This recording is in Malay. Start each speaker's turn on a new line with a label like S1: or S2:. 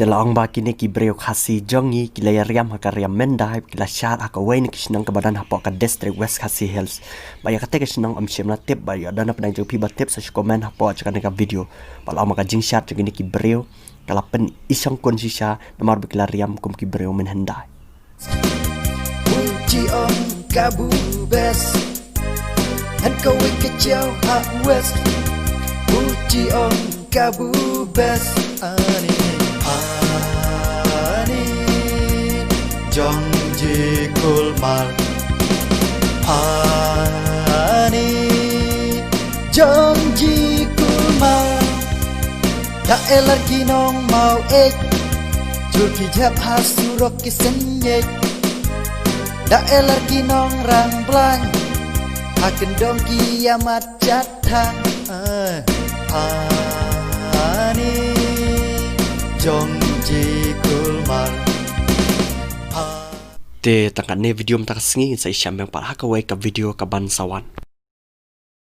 S1: Telaang ba kini kibreo khasi jongi kilayariam hakariam mendai kila syar akawai ni kisnang kebadan hapo ka district West Khasi Hills. Baya kate kisnang amshimna tip baya dana penang jauh piba tip sa komen hapo aja ka video. Pala maka jing syar jeng ni kibreo kala pen isang konsisya namar bikilariam kum kibreo menhendai.
S2: Uji on kabu bes han kau kecil hak west. Uji on kabu bes ani Jong ji kulmal ani Jong ji kulmal tak elar kinong mau jul kijab hasurok kisenyek tak elar kinong rang blang akan dong kiamat jatang ani Jong ji kulmal
S1: Te tangkat ne video mta kasengi sa isyam yang para hakawai ka video ka bansawan.